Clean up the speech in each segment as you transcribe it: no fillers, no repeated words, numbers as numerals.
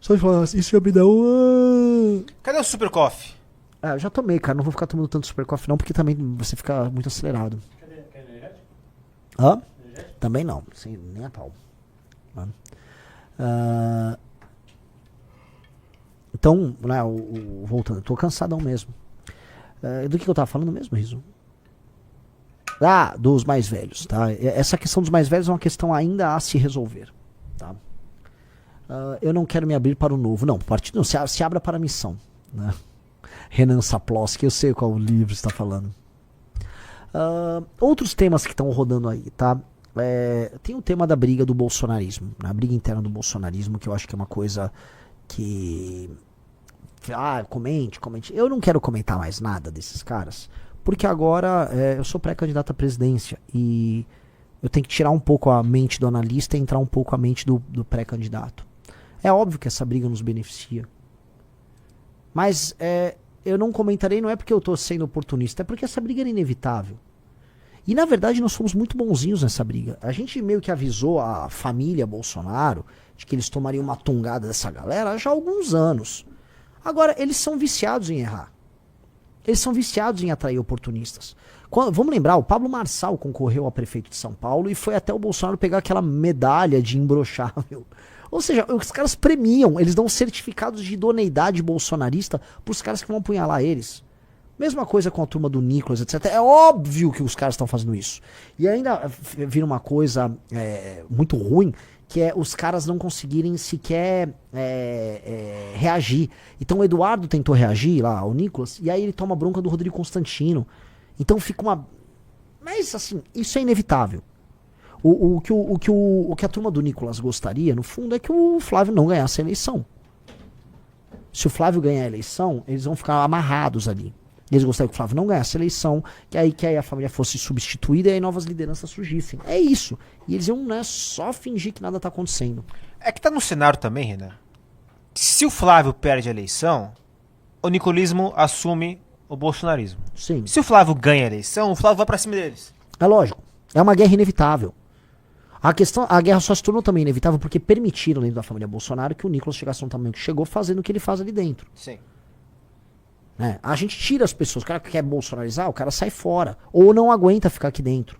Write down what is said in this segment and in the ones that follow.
Só de falar assim, isso já me dá um... Cadê o Super Coffee? Eu já tomei, cara. Não vou ficar tomando tanto Super Coffee não, porque também você fica muito acelerado. Cadê? Quer energético? Hã? Energético? Também não. Sim, nem a pau. Né? Ah, então, né, voltando, eu tô cansadão mesmo. Do que eu tava falando mesmo, Riso? Dos mais velhos, tá? Essa questão dos mais velhos é uma questão ainda a se resolver, tá? Eu não quero me abrir para o novo. Não, partido não, se abra para a missão, né? Renan Saploski, eu sei qual livro está falando. Outros temas que estão rodando aí, tá? Tem o tema da briga do bolsonarismo, né? A briga interna do bolsonarismo, que eu acho que é uma coisa que... comente. Eu não quero comentar mais nada desses caras, porque agora eu sou pré-candidato à presidência e eu tenho que tirar um pouco a mente do analista e entrar um pouco a mente do pré-candidato. É óbvio que essa briga nos beneficia. Mas eu não comentarei, não é porque eu estou sendo oportunista, é porque essa briga era inevitável. E na verdade nós fomos muito bonzinhos nessa briga. A gente meio que avisou a família Bolsonaro de que eles tomariam uma tungada dessa galera já há alguns anos. Agora, eles são viciados em errar. Eles são viciados em atrair oportunistas. Vamos lembrar, o Pablo Marçal concorreu a prefeito de São Paulo e foi até o Bolsonaro pegar aquela medalha de imbrochável. Ou seja, os caras premiam, eles dão certificados de idoneidade bolsonarista pros caras que vão apunhalar eles. Mesma coisa com a turma do Nicolas, etc. É óbvio que os caras estão fazendo isso. E ainda vira uma coisa muito ruim, que é os caras não conseguirem sequer reagir. Então o Eduardo tentou reagir lá, o Nicolas, e aí ele toma bronca do Rodrigo Constantino. Então fica uma... Mas assim, isso é inevitável. O que a turma do Nicolas gostaria, no fundo, é que o Flávio não ganhasse a eleição. Se o Flávio ganhar a eleição, eles vão ficar amarrados ali. Eles gostariam que o Flávio não ganhasse a eleição, que aí a família fosse substituída e aí novas lideranças surgissem. É isso. E eles iam só fingir que nada tá acontecendo. É que tá no cenário também, Renan. Se o Flávio perde a eleição, o nicolismo assume o bolsonarismo. Sim. Se o Flávio ganha a eleição, o Flávio vai pra cima deles. É lógico. É uma guerra inevitável. A guerra só se tornou também inevitável porque permitiram dentro da família Bolsonaro que o Nicolas chegasse a um tamanho que chegou fazendo o que ele faz ali dentro. Sim. A gente tira as pessoas. O cara que quer bolsonarizar, o cara sai fora. Ou não aguenta ficar aqui dentro.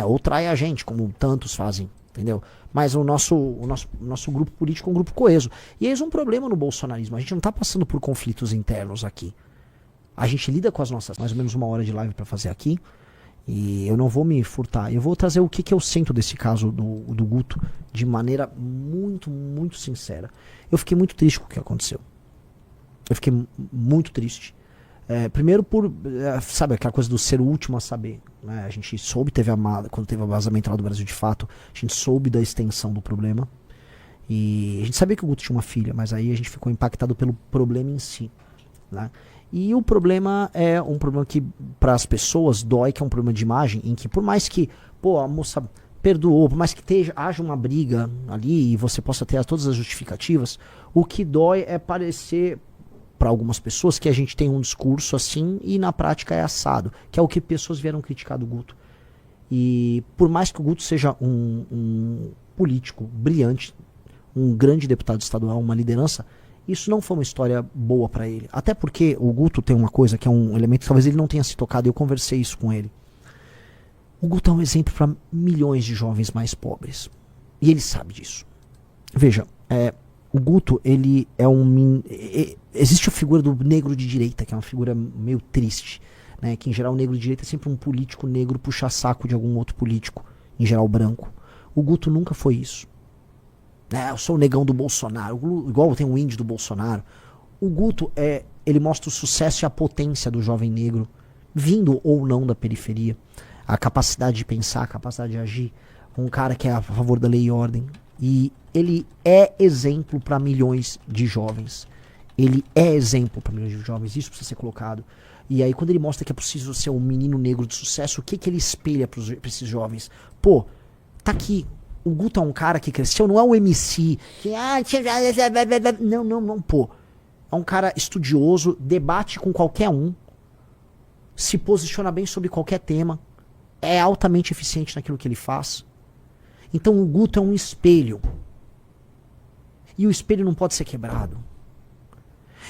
Ou trai a gente, como tantos fazem. Entendeu? Mas o nosso grupo político é um grupo coeso. E eis um problema no bolsonarismo. A gente não tá passando por conflitos internos aqui. A gente lida com as nossas... Mais ou menos 1 hora de live pra fazer aqui. E eu não vou me furtar. Eu vou trazer o que eu sinto desse caso do Guto de maneira muito, muito sincera. Eu fiquei muito triste com o que aconteceu. Eu fiquei muito triste. Primeiro por, sabe, aquela coisa do ser o último a saber. Né? A gente soube, quando teve o vazamento lá do Brasil de Fato, a gente soube da extensão do problema. E a gente sabia que o Guto tinha uma filha, mas aí a gente ficou impactado pelo problema em si. Né? E o problema é um problema que para as pessoas dói, que é um problema de imagem, em que por mais que a moça perdoou, por mais que haja uma briga ali e você possa ter todas as justificativas, o que dói é parecer para algumas pessoas que a gente tem um discurso assim e na prática é assado, que é o que pessoas vieram criticar do Guto. E por mais que o Guto seja um político brilhante, um grande deputado estadual, uma liderança, isso não foi uma história boa para ele. Até porque o Guto tem uma coisa que é um elemento que talvez ele não tenha se tocado, e eu conversei isso com ele. O Guto é um exemplo para milhões de jovens mais pobres. E ele sabe disso. Veja, o Guto, ele é existe a figura do negro de direita, que é uma figura meio triste. Né? Que em geral o negro de direita é sempre um político negro puxa-saco de algum outro político, em geral branco. O Guto nunca foi isso. Eu sou o negão do Bolsonaro, igual tem o índio do Bolsonaro. O Guto, ele mostra o sucesso e a potência do jovem negro, vindo ou não da periferia. A capacidade de pensar, a capacidade de agir. Um cara que é a favor da lei e ordem. E ele é exemplo para milhões de jovens. Ele é exemplo para milhões de jovens, isso precisa ser colocado. E aí quando ele mostra que é possível ser um menino negro de sucesso, o que ele espelha para esses jovens? Tá aqui. O Guto é um cara que cresceu, não é um MC. Que, não, pô. É um cara estudioso, debate com qualquer um, se posiciona bem sobre qualquer tema, é altamente eficiente naquilo que ele faz. Então o Guto é um espelho. E o espelho não pode ser quebrado.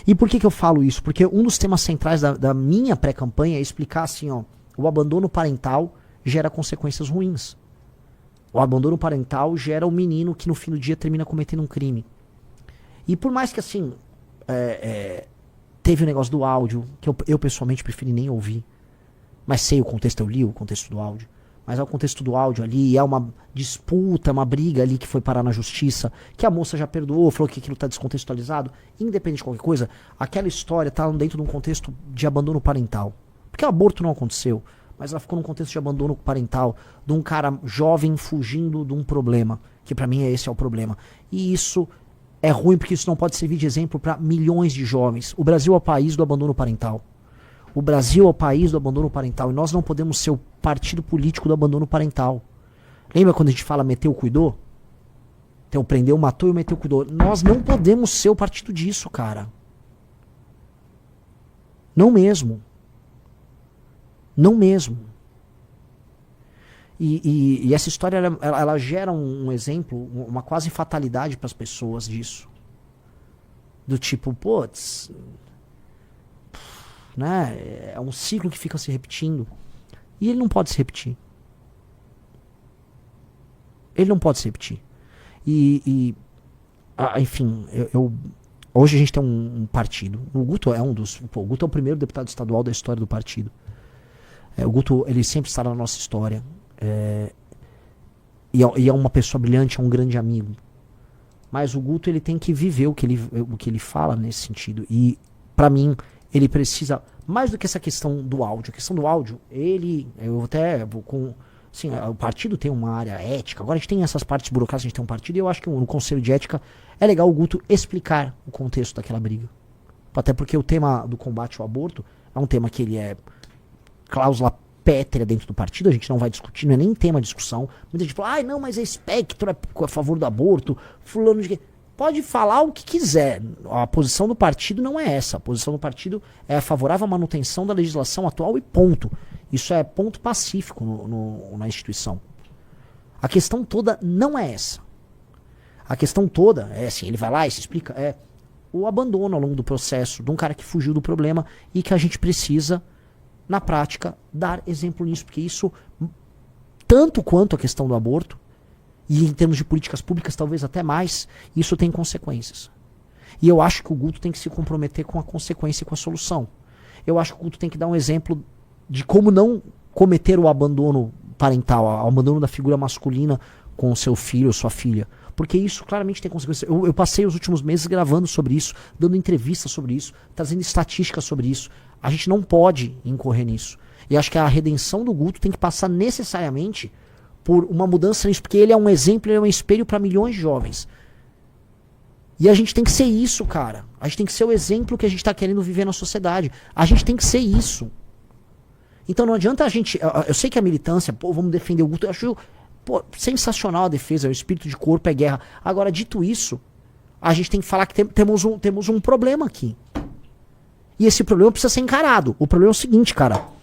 E por que eu falo isso? Porque um dos temas centrais da minha pré-campanha é explicar assim, ó, o abandono parental gera consequências ruins. O abandono parental gera um menino que no fim do dia termina cometendo um crime. E por mais que assim, teve o negócio do áudio, que eu pessoalmente preferi nem ouvir, mas sei o contexto, eu li o contexto do áudio. Mas é o contexto do áudio ali, é uma disputa, uma briga ali que foi parar na justiça, que a moça já perdoou, falou que aquilo tá descontextualizado. Independente de qualquer coisa, aquela história tá dentro de um contexto de abandono parental. Porque o aborto não aconteceu, mas ela ficou num contexto de abandono parental, de um cara jovem fugindo de um problema, que pra mim esse é o problema. E isso é ruim porque isso não pode servir de exemplo para milhões de jovens. O Brasil é o país do abandono parental. O Brasil é o país do abandono parental e nós não podemos ser o partido político do abandono parental. Lembra quando a gente fala meteu, cuidou? Então prendeu, matou e meteu, cuidou. Nós não podemos ser o partido disso, cara. Não mesmo. Não mesmo. E essa história ela gera um exemplo, uma quase fatalidade para as pessoas disso. Do tipo, putz, né? É um ciclo que fica se repetindo. E ele não pode se repetir. Ele não pode se repetir. Enfim, hoje a gente tem um partido. O Guto é o Guto é o primeiro deputado estadual da história do partido. O Guto, ele sempre está na nossa história. E é uma pessoa brilhante, é um grande amigo. Mas o Guto, ele tem que viver o que ele fala nesse sentido. E, pra mim, ele precisa, mais do que essa questão do áudio. A questão do áudio, assim, o partido tem uma área ética. Agora a gente tem essas partes burocráticas, a gente tem um partido. E eu acho que no Conselho de Ética é legal o Guto explicar o contexto daquela briga. Até porque o tema do combate ao aborto é um tema que ele é cláusula pétrea dentro do partido, a gente não vai discutir, não é nem tema de discussão. Muita gente fala, não, mas é espectro, é a favor do aborto, fulano de... Pode falar o que quiser, a posição do partido não é essa, a posição do partido é favorável à manutenção da legislação atual e ponto. Isso é ponto pacífico na instituição. A questão toda não é essa. A questão toda é assim, ele vai lá e se explica, é o abandono ao longo do processo de um cara que fugiu do problema e que a gente precisa, na prática, dar exemplo nisso, porque isso, tanto quanto a questão do aborto, e em termos de políticas públicas talvez até mais, isso tem consequências. E eu acho que o Guto tem que se comprometer com a consequência e com a solução. Eu acho que o Guto tem que dar um exemplo de como não cometer o abandono parental, o abandono da figura masculina com seu filho ou sua filha. Porque isso claramente tem consequências. Eu passei os últimos meses gravando sobre isso, dando entrevistas sobre isso, trazendo estatísticas sobre isso. A gente não pode incorrer nisso. E acho que a redenção do Guto tem que passar necessariamente por uma mudança nisso, porque ele é um exemplo, ele é um espelho para milhões de jovens. E a gente tem que ser isso, cara. A gente tem que ser o exemplo que a gente tá querendo viver na sociedade. A gente tem que ser isso. Então não adianta a gente... Eu sei que a militância, vamos defender o Guto, eu acho sensacional a defesa, o espírito de corpo é guerra. Agora, dito isso, a gente tem que falar que temos um problema aqui. E esse problema precisa ser encarado. O problema é o seguinte, cara.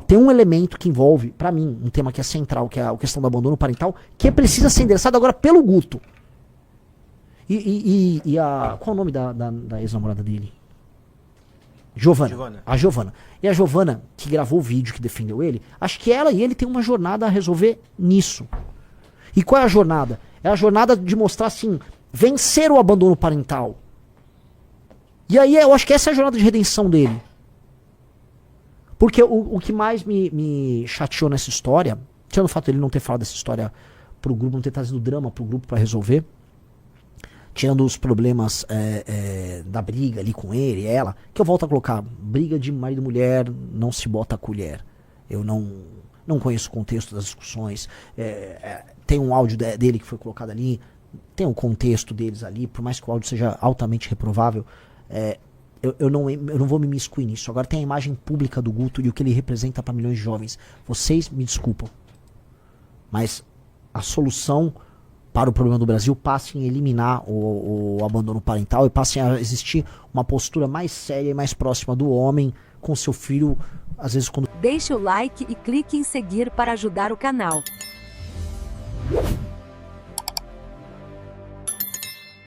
Tem um elemento que envolve, pra mim, um tema que é central, que é a questão do abandono parental, que precisa ser endereçado agora pelo Guto. Qual é o nome da ex-namorada dele? Giovana. A Giovana. E a Giovana, que gravou o vídeo, que defendeu ele, acho que ela e ele tem uma jornada a resolver nisso. E qual é a jornada? É a jornada de mostrar, assim, vencer o abandono parental. E aí eu acho que essa é a jornada de redenção dele. Porque o que mais me chateou nessa história, tirando o fato dele não ter falado dessa história pro grupo, não ter trazido drama pro grupo pra resolver, tirando os problemas da briga ali com ele e ela, que eu volto a colocar, briga de marido e mulher, não se bota a colher. Eu não conheço o contexto das discussões, tem um áudio dele que foi colocado ali, tem um contexto deles ali, por mais que o áudio seja altamente reprovável, eu não vou me imiscuir nisso. Agora tem a imagem pública do Guto e o que ele representa para milhões de jovens. Vocês me desculpam, mas a solução para o problema do Brasil passa em eliminar o abandono parental e passa a existir uma postura mais séria e mais próxima do homem com seu filho, às vezes quando... Deixe o like e clique em seguir para ajudar o canal.